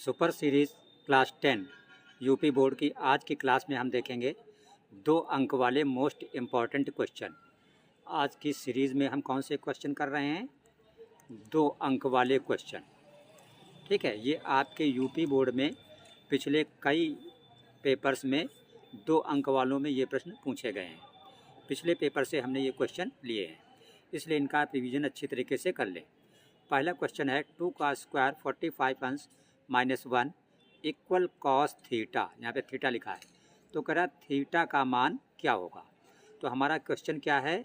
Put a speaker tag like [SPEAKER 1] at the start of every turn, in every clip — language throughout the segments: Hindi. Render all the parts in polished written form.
[SPEAKER 1] Super series class 10 UP board की आज की क्लास में हम देखेंगे 2 अंक वाले मोस्ट इम्पॉर्टेंट क्वेश्चन। आज की सीरीज़ में हम कौन से क्वेश्चन कर रहे हैं? 2 अंक वाले क्वेश्चन। ठीक है, ये आपके यूपी बोर्ड में पिछले कई पेपर्स में 2 अंक वालों में ये प्रश्न पूछे गए हैं। पिछले पेपर से हमने ये क्वेश्चन लिए हैं, इसलिए इनका आप रिविज़न अच्छी तरीके से कर लें। पहला क्वेश्चन है 2 का स्क्वायर 45 अंश -1 इक्वल कॉस थीटा। यहाँ पे थीटा लिखा है, तो कह रहा थीटा का मान क्या होगा। तो हमारा क्वेश्चन क्या है?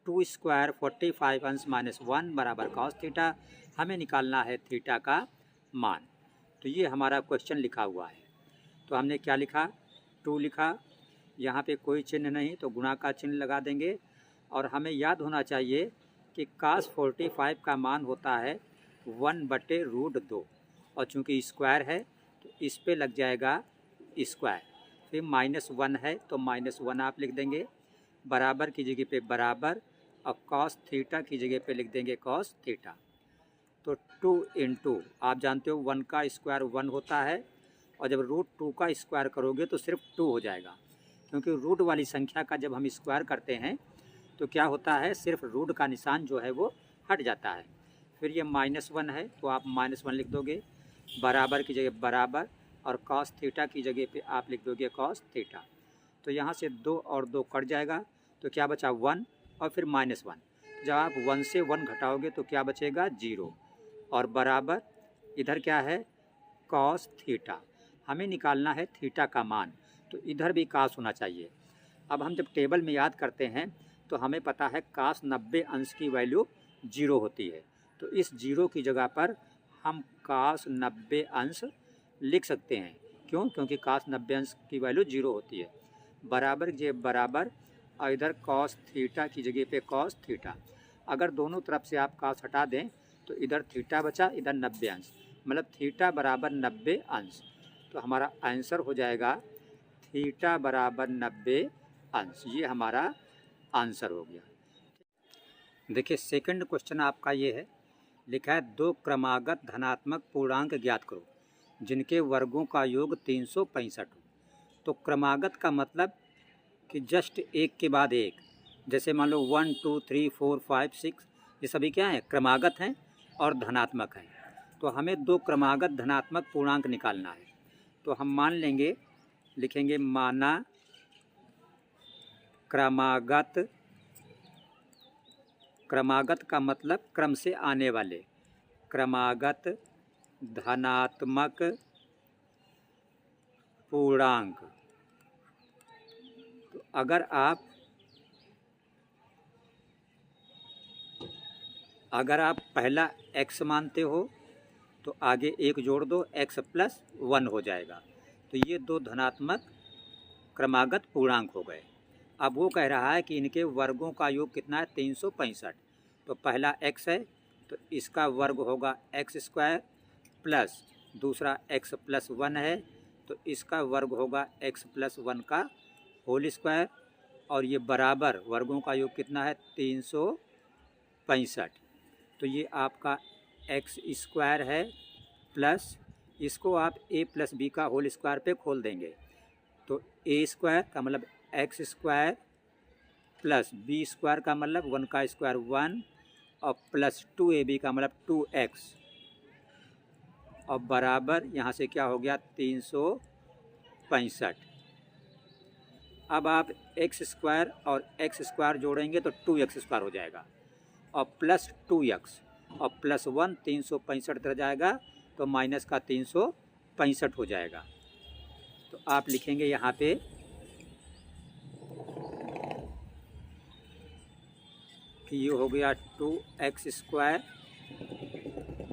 [SPEAKER 1] 2 स्क्वायर 45 अंश -1 बराबर कॉस थीटा। हमें निकालना है थीटा का मान। तो ये हमारा क्वेश्चन लिखा हुआ है। तो हमने क्या लिखा? 2 लिखा, यहाँ पे कोई चिन्ह नहीं तो गुणा का चिन्ह लगा देंगे। और हमें याद होना चाहिए कि cos 45 का मान होता है 1/√2 और चूंकि स्क्वायर है तो इस पे लग जाएगा स्क्वायर। फिर -1 है तो -1 आप लिख देंगे, बराबर की जगह पे बराबर और cos थीटा की जगह पे लिख देंगे cos थीटा। तो 2 इंटू, आप जानते हो 1 का स्क्वायर 1 होता है और जब √2 का स्क्वायर करोगे तो सिर्फ 2 हो जाएगा, क्योंकि रूट वाली संख्या का जब हम स्क्वायर करते हैं तो क्या होता है, सिर्फ रूट का निशान जो है वो हट जाता है। फिर ये -1 है तो आप -1 लिख दोगे, बराबर की जगह बराबर और cos थीटा की जगह पे आप लिख दोगे cos थीटा। तो यहाँ से 2 और 2 कट जाएगा तो क्या बचा 1 और फिर -1। जब आप 1 से 1 घटाओगे तो क्या बचेगा 0 और बराबर इधर क्या है cos थीटा। हमें निकालना है थीटा का मान, तो इधर भी cos होना चाहिए। अब हम जब टेबल में याद करते हैं तो हमें पता है cos 90 अंश की वैल्यू 0 होती है, तो इस 0 की जगह पर हम cos 90 अंश लिख सकते हैं। क्यों? क्योंकि cos 90 अंश की वैल्यू 0 होती है। बराबर जे बराबर और इधर cos थीटा की जगह पे cos थीटा। अगर दोनों तरफ से आप cos हटा दें तो इधर थीटा बचा, इधर 90 अंश, मतलब थीटा बराबर 90 अंश। तो हमारा आंसर हो जाएगा थीटा बराबर 90 अंश। ये हमारा आंसर हो गया। देखिए सेकंड क्वेश्चन आपका ये है, लिखा है 2 क्रमागत धनात्मक पूर्णांक ज्ञात करो जिनके वर्गों का योग 365 हो। तो क्रमागत का मतलब कि जस्ट एक के बाद एक, जैसे मान लो 1 2 3 4 5 6, ये सभी क्या हैं? क्रमागत हैं और धनात्मक हैं। तो हमें 2 क्रमागत धनात्मक पूर्णांक निकालना है। तो हम मान लेंगे, लिखेंगे माना क्रमागत। क्रमागत का मतलब क्रम से आने वाले। क्रमागत धनात्मक पूर्णांक। तो अगर आप पहला x मानते हो तो आगे 1 जोड़ दो, x + 1 हो जाएगा। तो ये 2 धनात्मक क्रमागत पूर्णांक हो गए। अब वो कह रहा है कि इनके वर्गों का योग कितना है? 365। तो पहला x है तो इसका वर्ग होगा x² प्लस दूसरा x + 1 है तो इसका वर्ग होगा x + 1 का होल स्क्वायर। और ये बराबर वर्गों का योग कितना है? 365। तो ये आपका x² है प्लस इसको आप a + b का होल स्क्वायर पे खोल देंगे तो a² का मतलब x² प्लस b² का मतलब 1 का स्क्वायर 1 और प्लस 2ab का मतलब 2x और बराबर यहाँ से क्या हो गया 365। अब आप x² और x² जोड़ेंगे तो 2x² हो जाएगा और प्लस 2x और प्लस 1 365 इधर जाएगा तो माइनस का 365 हो जाएगा। तो आप लिखेंगे यहाँ पे कि ये हो गया 2x²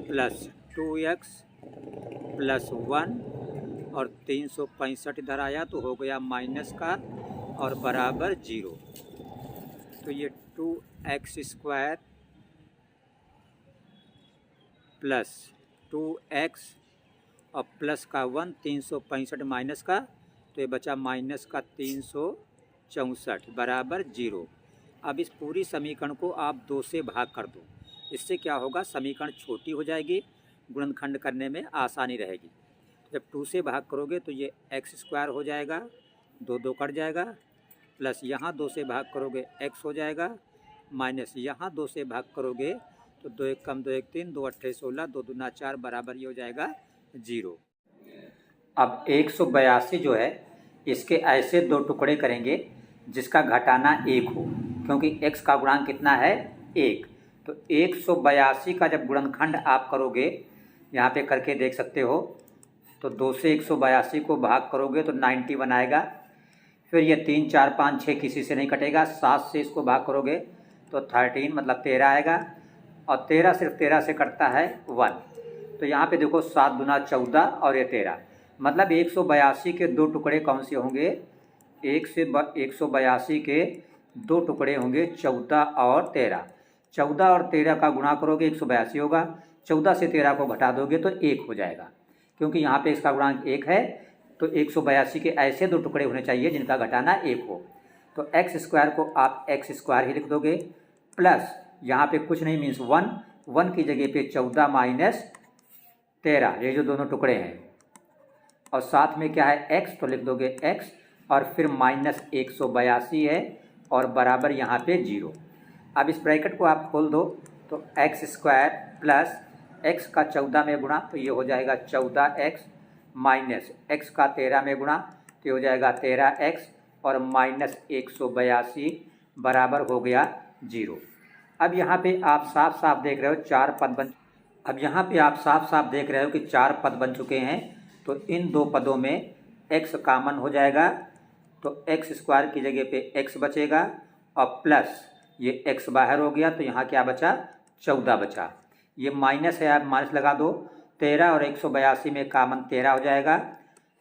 [SPEAKER 1] प्लस 2x प्लस 1 और 365 इधर आया तो हो गया माइनस का और बराबर 0। तो ये 2x² प्लस 2x और प्लस का 1 365 माइनस का, तो ये बचा माइनस का 364 बराबर 0। अब इस पूरी समीकरण को आप 2 से भाग कर दो, इससे क्या होगा? समीकरण छोटी हो जाएगी, गुणनखंड करने में आसानी रहेगी। जब 2 से भाग करोगे तो ये एक्स स्क्वायर हो जाएगा, 2 2 कट जाएगा, प्लस यहाँ 2 से भाग करोगे एक्स हो जाएगा, माइनस यहाँ 2 से भाग करोगे तो 2 1 कम 2 1 3, 2 8 16, 2 दूना 4 बराबर ये हो जाएगा 0। अब 182 जो है इसके ऐसे दो टुकड़े करेंगे जिसका घटाना 1 हो, क्योंकि x का गुणांक कितना है 1। तो 182 का जब गुणनखंड आप करोगे, यहाँ पे करके देख सकते हो, तो 2 से 182 को भाग करोगे तो 91 आएगा। फिर ये 3 4 5 6 किसी से नहीं कटेगा, 7 से इसको भाग करोगे तो 13 मतलब 13 आएगा, और 13 सिर्फ 13 से कटता है 1। तो यहाँ पे देखो 7 दूना 14 और ये 13, मतलब 182 के दो टुकड़े कौन से होंगे, 182 के दो टुकड़े होंगे 14 और 13। 14 और 13 का गुणा करोगे 182 होगा, 14 से 13 को घटा दोगे तो 1 हो जाएगा, क्योंकि यहाँ पे इसका गुणांक 1 है। तो 182 के ऐसे दो टुकड़े होने चाहिए जिनका घटाना 1 हो। तो एक्स स्क्वायर को आप एक्स स्क्वायर ही लिख दोगे, प्लस यहाँ पे कुछ नहीं मीन्स 1 की जगह पे 14 माइनस 13, ये जो दोनों टुकड़े हैं, और साथ में क्या है x, तो लिख दोगे x, और फिर माइनस 182 है और बराबर यहाँ पे 0। अब इस ब्रैकेट को आप खोल दो तो एक्स स्क्वायर प्लस x का 14 में गुणा तो ये हो जाएगा 14x, माइनस x का 13 में गुणा तो ये हो जाएगा 13x, और माइनस 182 बराबर हो गया 0। अब यहाँ पे आप साफ साफ देख रहे हो 4 पद बन चुके हैं। तो इन दो पदों में x कॉमन हो जाएगा, तो एक्स स्क्वायर की जगह पे x बचेगा, और प्लस ये x बाहर हो गया तो यहाँ क्या बचा, 14 बचा। ये माइनस है, आप माइनस लगा दो, 13 और 182 में कॉमन 13 हो जाएगा,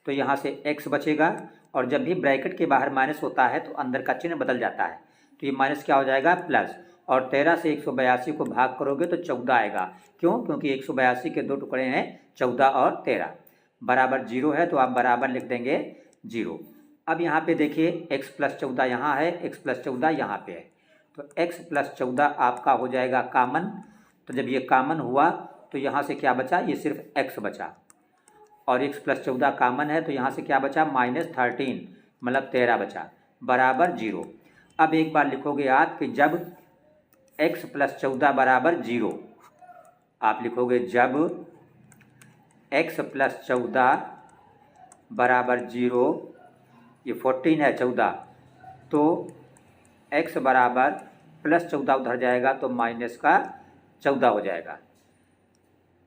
[SPEAKER 1] तो यहाँ से x बचेगा, और जब भी ब्रैकेट के बाहर माइनस होता है तो अंदर का चिन्ह बदल जाता है, तो ये माइनस क्या हो जाएगा प्लस, और 13 से 182 को भाग करोगे तो 14 आएगा। क्यों, क्योंकि 182 के दो टुकड़े हैं 14 और 13, बराबर 0 है, तो आप बराबर लिख देंगे 0। अब यहाँ पे देखिए x प्लस 14 यहाँ है, x प्लस 14 यहाँ पे है, तो x प्लस 14 आपका हो जाएगा कॉमन। तो जब ये कॉमन हुआ तो यहाँ से क्या बचा, ये सिर्फ x बचा, और x प्लस 14 कॉमन है तो यहाँ से क्या बचा, माइनस 13 मतलब 13 बचा, बराबर 0। अब एक बार लिखोगे आप कि जब x प्लस 14 बराबर 0, आप लिखोगे जब x प्लस 14 बराबर 0, ये 14 है 14, तो x बराबर प्लस 14 उधर जाएगा तो माइनस का 14 हो जाएगा,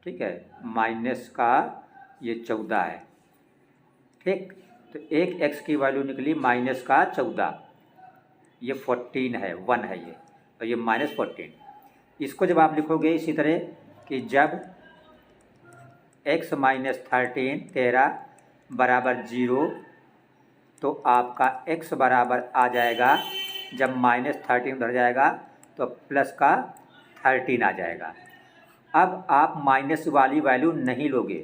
[SPEAKER 1] ठीक है, माइनस का ये 14 है, ठीक। तो एक x की वैल्यू निकली माइनस का 14, ये 14 है, 1 है ये, और ये माइनस 14। इसको जब आप लिखोगे इसी तरह कि जब x माइनस 13 बराबर 0, तो आपका x बराबर आ जाएगा, जब माइनस 13 उधर जाएगा तो प्लस का 13 आ जाएगा। अब आप माइनस वाली वैल्यू नहीं लोगे,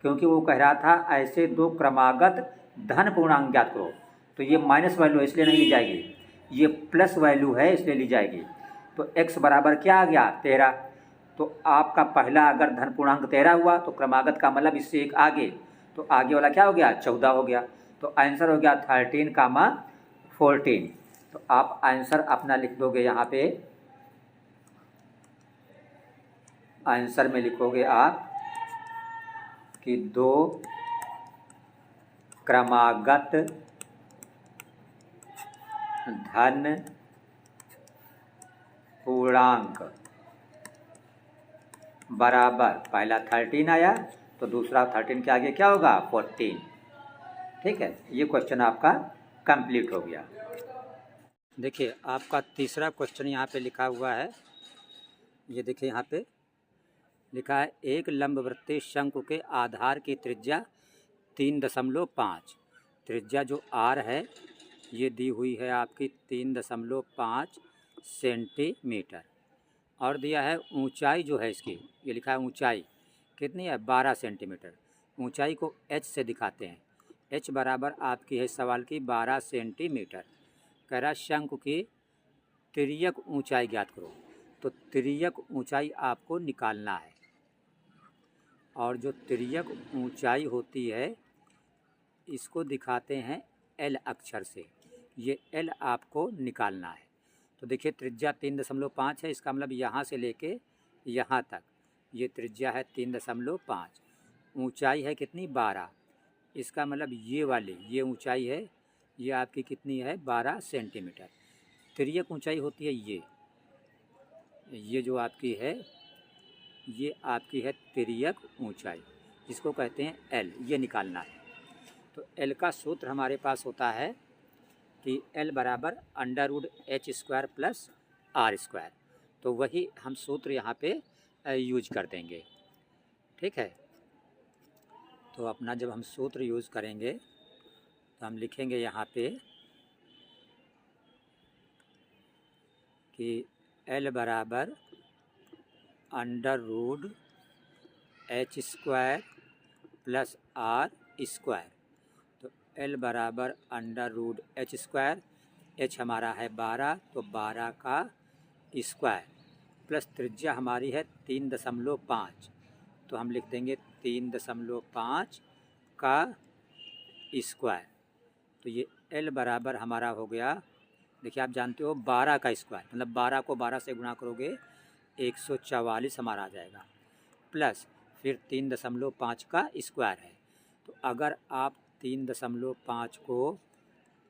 [SPEAKER 1] क्योंकि वो कह रहा था ऐसे दो क्रमागत धन पूर्णांक ज्ञात करो, तो ये माइनस वैल्यू है इसलिए नहीं ली जाएगी, ये प्लस वैल्यू है इसलिए ली जाएगी। तो x बराबर क्या आ गया 13, तो आपका पहला अगर धन पूर्णांक 13 हुआ तो क्रमागत का मतलब इससे एक आगे, तो आगे वाला क्या हो गया 14 हो गया, तो आंसर हो गया 13, 14। तो आप आंसर अपना लिख दोगे, यहाँ पे आंसर में लिखोगे आप कि दो क्रमागत धन पूर्णांक बराबर, पहला 13 आया तो दूसरा 13 के आगे क्या होगा 14, ठीक है। ये क्वेश्चन आपका कंप्लीट हो गया। देखिए आपका तीसरा क्वेश्चन यहाँ पे लिखा हुआ है, ये देखिए यहाँ पे लिखा है एक लंबवृत्तीय शंकु के आधार की त्रिज्या 3.5, त्रिज्या जो r है ये दी हुई है आपकी 3.5 सेंटीमीटर, और दिया है ऊंचाई जो है इसकी, ये लिखा है ऊंचाई कितनी है 12 सेंटीमीटर। ऊंचाई को h से दिखाते हैं, h बराबर आपकी है सवाल की 12 सेंटीमीटर। कह रहा शंकु की तिर्यक ऊंचाई ज्ञात करो, तो तिर्यक ऊंचाई आपको निकालना है। और जो तिर्यक ऊंचाई होती है इसको दिखाते हैं एल अक्षर से। ये एल आपको निकालना है। तो देखिए त्रिज्या 3.5 है, इसका मतलब यहाँ से लेके यहाँ तक ये त्रिज्या है 3.5। ऊंचाई है कितनी 12, इसका मतलब ये वाली ये ऊंचाई है, ये आपकी कितनी है 12 सेंटीमीटर। तिर्यक ऊंचाई होती है ये जो आपकी है ये आपकी है तिर्यक ऊंचाई, जिसको कहते हैं एल, ये निकालना है। तो एल का सूत्र हमारे पास होता है कि एल बराबर √h² प्लस r²। तो वही हम सूत्र यहाँ पे यूज कर देंगे। ठीक है, तो अपना जब हम सूत्र यूज़ करेंगे तो हम लिखेंगे यहाँ पे कि एल बराबर √h² प्लस r²। तो एल बराबर √h², h हमारा है 12, तो 12 का स्क्वायर प्लस त्रिज्या हमारी है 3.5, तो हम लिख देंगे 3.5 का स्क्वायर। तो ये एल बराबर हमारा हो गया, देखिए आप जानते हो 12 का स्क्वायर मतलब 12 को 12 से गुणा करोगे 144 हमारा आ जाएगा, प्लस फिर 3.5 का स्क्वायर है। तो अगर आप 3.5 को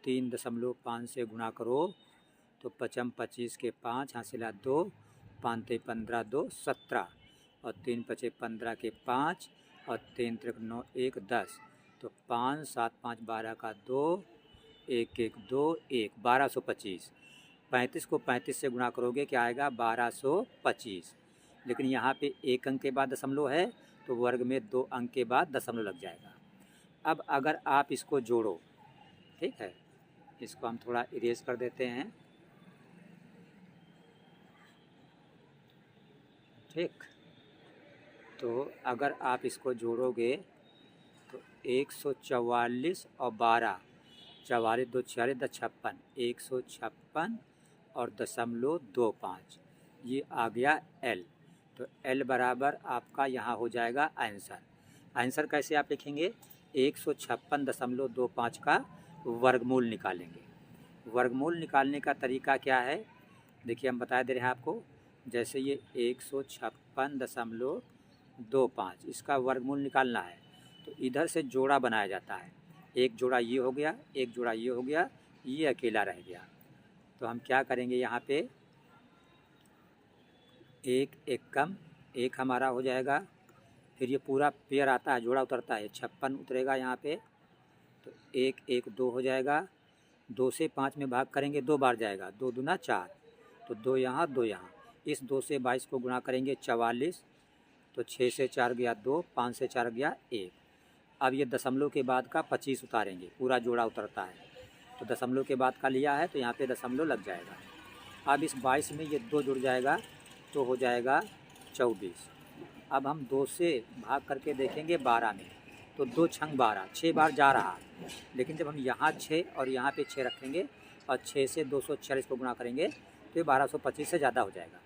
[SPEAKER 1] 3.5 से गुणा करो तो 5 25 के 5 हासिला 2, 5 15 2 17 और 3 5 15 के 5 और 3 3 9 1 10, तो 5 7 5 12 का 2 1 1 2 1 1225। 35 को 35 से गुणा करोगे क्या आएगा 1225, लेकिन यहाँ पे एक अंक के बाद दशमलव है तो वर्ग में 2 अंक के बाद दशमलव लग जाएगा। अब अगर आप इसको जोड़ो, ठीक है, इसको हम थोड़ा इरेज कर देते हैं। ठीक, तो अगर आप इसको जोड़ोगे तो 144 और 12, 44 2 46 56, 156 और 0.25, ये आ गया एल। तो एल बराबर आपका यहाँ हो जाएगा आंसर। आंसर कैसे आप लिखेंगे 156.25 का वर्गमूल निकालेंगे। वर्गमूल निकालने का तरीका क्या है, देखिए हम बता दे रहे हैं आपको। जैसे ये 156.25 इसका वर्गमूल निकालना है तो इधर से जोड़ा बनाया जाता है। एक जोड़ा ये हो गया, एक जोड़ा ये हो गया, ये अकेला रह गया। तो हम क्या करेंगे यहाँ पे एक एक कम एक हमारा हो जाएगा, फिर ये पूरा पेयर आता है जोड़ा उतरता है 56 उतरेगा यहाँ पे, तो 1 1 2 हो जाएगा। 2 से 5 में भाग करेंगे 2 बार जाएगा, 2 दूना 4, तो 2 यहाँ 2 यहाँ। इस 2 से 22 को गुणा करेंगे 44, तो 6 से 4 गया 2, 5 से 4 गया 1। अब ये दशमलव के बाद का 25 उतारेंगे, पूरा जोड़ा उतरता है, तो दशमलव के बाद का लिया है तो यहाँ पे दशमलव लग जाएगा। अब इस 22 में ये 2 जुड़ जाएगा तो हो जाएगा 24। अब हम 2 से भाग करके देखेंगे 12 में, तो 2 छंग 12, 6 बार जा रहा, लेकिन जब हम यहाँ 6 और यहाँ पे 6 रखेंगे और 6 से 246 को गुणा करेंगे तो ये 1225 से ज़्यादा हो जाएगा,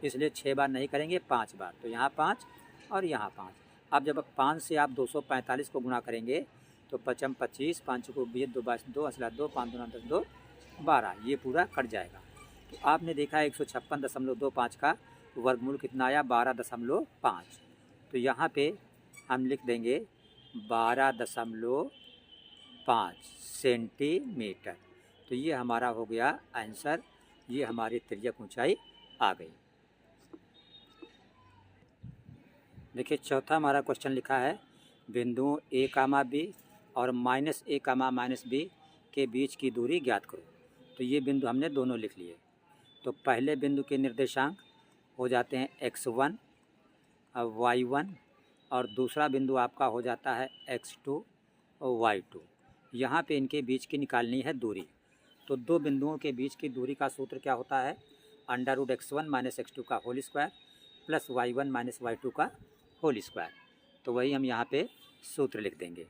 [SPEAKER 1] इसलिए 6 बार नहीं करेंगे 5 बार, तो यहाँ 5 और यहाँ 5। अब जब 5 से आप 245 को गुणा करेंगे तो 5 25, 5 को 20, 2 22 2 असला 2, 5 2 10 2 12, ये पूरा कट जाएगा। तो आपने देखा 156.25 का वर्गमूल कितना आया 12.5। तो यहाँ पे हम लिख देंगे 12.5 सेंटीमीटर। तो ये हमारा हो गया आंसर, ये हमारी तिर्यक ऊंचाई आ गई। देखिए चौथा हमारा क्वेश्चन लिखा है बिंदुओं A, B और -A, -B के बीच की दूरी ज्ञात करो। तो ये बिंदु हमने दोनों लिख लिए। तो पहले बिंदु के निर्देशांक हो जाते हैं x1 और y1 और दूसरा बिंदु आपका हो जाता है x2 और y2। यहाँ पे इनके बीच की निकालनी है दूरी। तो दो बिंदुओं के बीच की दूरी का सूत्र क्या होता है √x1 - x2 का whole square plus y1 - y2 का होल स्क्वायर। तो वही हम यहाँ पे सूत्र लिख देंगे।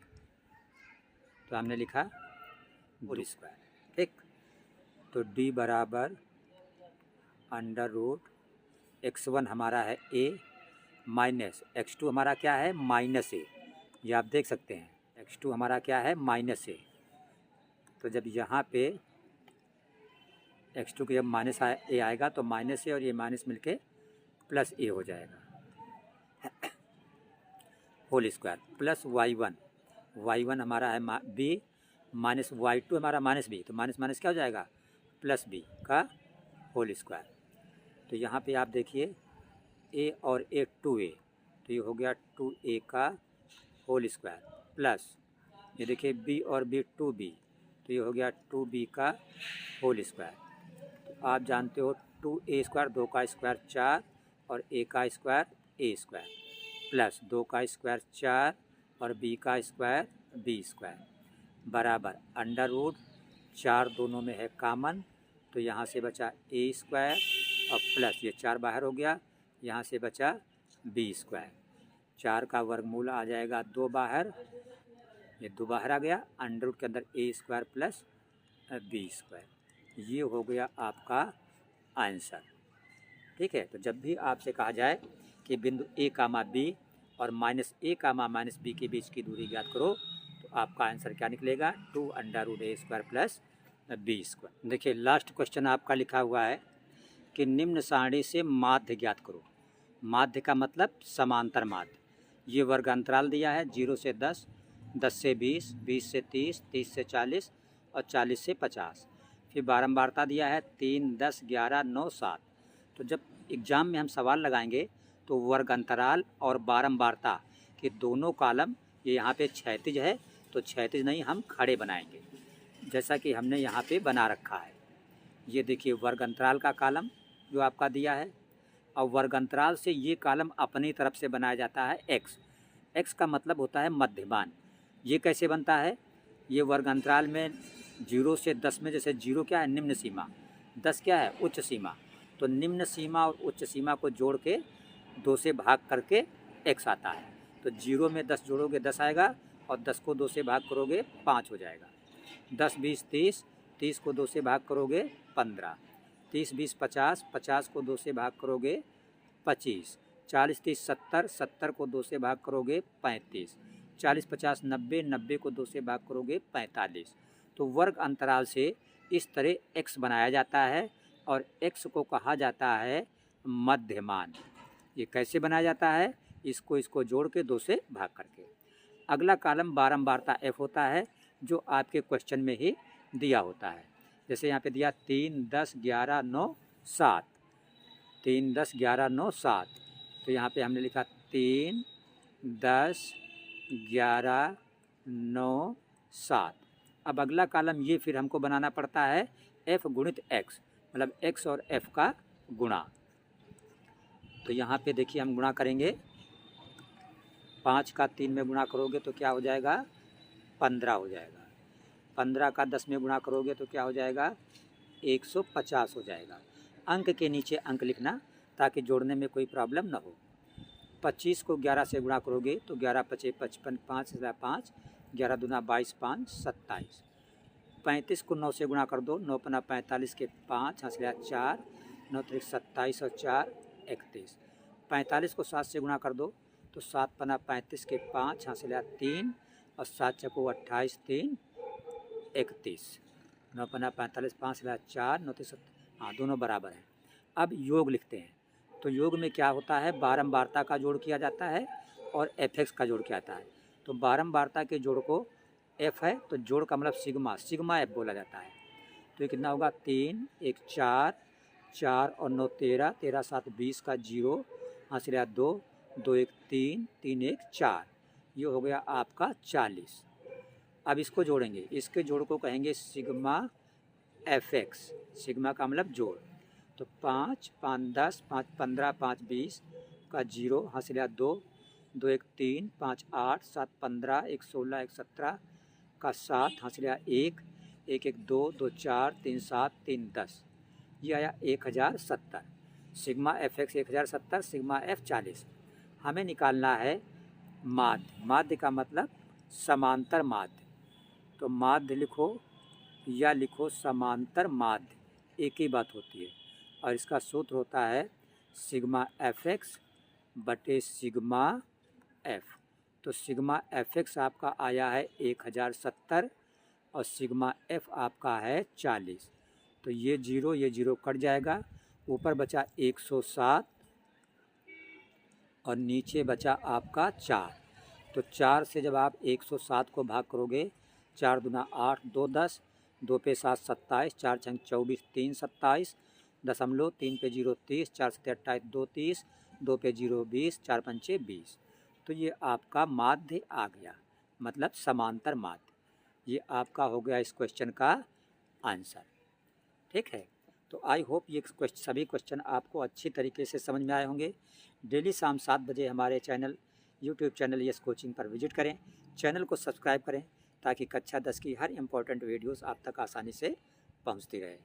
[SPEAKER 1] तो हमने लिखा होल स्क्वायर, ठीक। तो d बराबर √x1 हमारा है a माइनस x2 हमारा क्या है माइनस ए, ये आप देख सकते हैं x2 हमारा क्या है माइनस ए। तो जब यहाँ पे x2 के जब माइनस ए आएगा तो माइनस ए और ये माइनस मिलके प्लस ए हो जाएगा होल स्क्वायर प्लस y1 हमारा है b माइनस y2 हमारा माइनस b, तो माइनस माइनस क्या हो जाएगा प्लस b का होल स्क्वायर। तो यहाँ पे आप देखिए a और a 2a, तो ये हो गया 2a का होल स्क्वायर प्लस ये देखिए b और b 2b, तो ये हो गया 2b का होल स्क्वायर। तो आप जानते हो 2a स्क्वायर 2 का स्क्वायर 4 और a का स्क्वायर a स्क्वायर प्लस 2 का स्क्वायर 4 और b का स्क्वायर b स्क्वायर बराबर अंडर रूट 4 दोनों में है कॉमन, तो यहाँ से बचा a स्क्वायर और प्लस ये 4 बाहर हो गया, यहाँ से बचा b स्क्वायर। 4 का वर्गमूल आ जाएगा 2 बाहर, ये 2 बाहर आ गया, अंडर रूट के अंदर a square plus b square. ये हो गया आपका आंसर। ठीक है, तो जब भी आपसे कहा जाए कि बिंदु a कामा b और minus a comma minus b के बीच की दूरी ज्ञात करो, तो आपका आंसर क्या निकलेगा 2 under root a square plus b square. देखिए लास्ट क्वेश्चन आपका लिखा हुआ है कि निम्न सारणी से माध्य ज्ञात करो। माध्य का मतलब समांतर माध्य। ये वर्ग अंतराल दिया है 0 से 10, 10 से 20, 20 से 30, 30 से 40 और 40 से 50। फिर बारंबारता दिया है 3, 10, 11, 9, 7। तो जब एग्ज़ाम में हम सवाल लगाएंगे तो वर्ग अंतराल और बारंबारता के दोनों कॉलम ये यहाँ पे क्षैतिज है, तो क्षैतिज नहीं हम खड़े बनाएंगे जैसा कि हमने यहाँ पे बना रखा है। ये देखिए वर्ग अंतराल का कॉलम जो आपका दिया है, और वर्ग अंतराल से ये कॉलम अपनी तरफ से बनाया जाता है x का मतलब होता है मध्यमान। ये कैसे बनता है, ये वर्ग अंतराल में 0 से 10 में जैसे 0 क्या है निम्न सीमा, 10 क्या है उच्च सीमा, तो निम्न सीमा और उच्च सीमा को जोड़ के 2 से भाग करके x आता है। तो 0 में 10 जोड़ोगे 10 आएगा और 10 को 2 से भाग करोगे 5 हो जाएगा। 10, 20, 30, 30 को 2 से भाग करोगे 15, 30, 20, 50, 50 को 2 से भाग करोगे 25, 40, 30, 70, 70 को 2 से भाग करोगे 35, 40, 50, 90, 90 को 2 से भाग करोगे 45। तो वर्ग अंतराल से इस तरह x बनाया जाता है और x को कहा जाता है मध्यमान। ये कैसे बनाया जाता है, इसको जोड़ के 2 से भाग करके। अगला कॉलम बारंबारता f होता है जो आपके क्वेश्चन में ही दिया होता है। जैसे यहाँ पे दिया 3, 10, 11, 9, 7, 3, 10, 11, 9, 7, तो यहाँ पे हमने लिखा 3, 10, 11, 9, 7। अब अगला कॉलम ये फिर हमको बनाना पड़ता है f गुणित x, मतलब x और f का गुणा। तो यहाँ पे देखिए हम गुणा करेंगे, 5 का 3 में गुणा करोगे तो क्या हो जाएगा 15 हो जाएगा, 15 का 10 में गुणा करोगे तो क्या हो जाएगा 150 हो जाएगा। अंक के नीचे अंक लिखना ताकि जोड़ने में कोई प्रॉब्लम ना हो। 25 को 11 से गुणा करोगे तो 11 पचे 55, 5 5, 11 दूना 22, 5 27। 35 को 9 से गुणा कर दो, 9 पना 45 के 5 हाँसलिया 4, 9 त्रिक 27 और 4 31। 45 को 7 से गुणा कर दो तो 7 पना 35 के 5 हाँसलिया 3 और 7 चको 28, 3 31। 9 पना 45, 5 लिया 4, 9 3 हाँ दोनों बराबर हैं। अब योग लिखते हैं, तो योग में क्या होता है बारंबारता का जोड़ किया जाता है और fx का जोड़ किया जाता है। तो बारंबारता के जोड़ को f है तो जोड़ का मतलब सिग्मा f बोला जाता है। तो ये कितना होगा 3, 1 4, 4 और 9 13, 13 7 20 का 0 हाँस लिया 2, 2 1 3, 3 1 4, ये हो गया आपका 40। अब इसको जोड़ेंगे, इसके जोड़ को कहेंगे सिग्मा fx, सिग्मा का मतलब जोड़। तो 5, 5 10, 5 15, 5 20 का 0 हाँस लिया 2, 2 1 3, 5 8, 7 15, 1 16, 1 17 का 7 हाँस लिया 1, 1 1 2, 2 4, 3 7, 3 10, ये आया 1070। Sigma fx 1070, sigma f 40। हमें निकालना है माध्य। माध्य का मतलब समांतर माध्य। तो माध्य लिखो या लिखो समांतर माध्य, एक ही बात होती है। और इसका सूत्र होता है सिग्मा fx बटे सिग्मा एफ। तो सिग्मा एफ एक्स आपका आया है 1070 और सिग्मा एफ आपका है 40। तो ये जीरो कट जाएगा, ऊपर बचा 107 और नीचे बचा आपका 4। तो 4 से जब आप 107 को भाग करोगे, 4 दूना 8, 2 10, 2 पे 7 27, 4 छंग 24, 3 27, दशमलव 3 पे 0 30, 4 7 28, 2 30, 2 पे 0 20, 4 पंचे 20। तो ये आपका माध्य आ गया, मतलब समांतर माध्य। ये आपका हो गया इस क्वेश्चन का आंसर। ठीक है, तो आई होप ये सभी क्वेश्चन आपको अच्छी तरीके से समझ में आए होंगे। डेली शाम 7 बजे हमारे channel YouTube channel yes coaching पर विजिट करें, चैनल को सब्सक्राइब करें ताकि कक्षा 10 की हर इम्पोर्टेंट वीडियोस आप तक आसानी से पहुंचती रहे।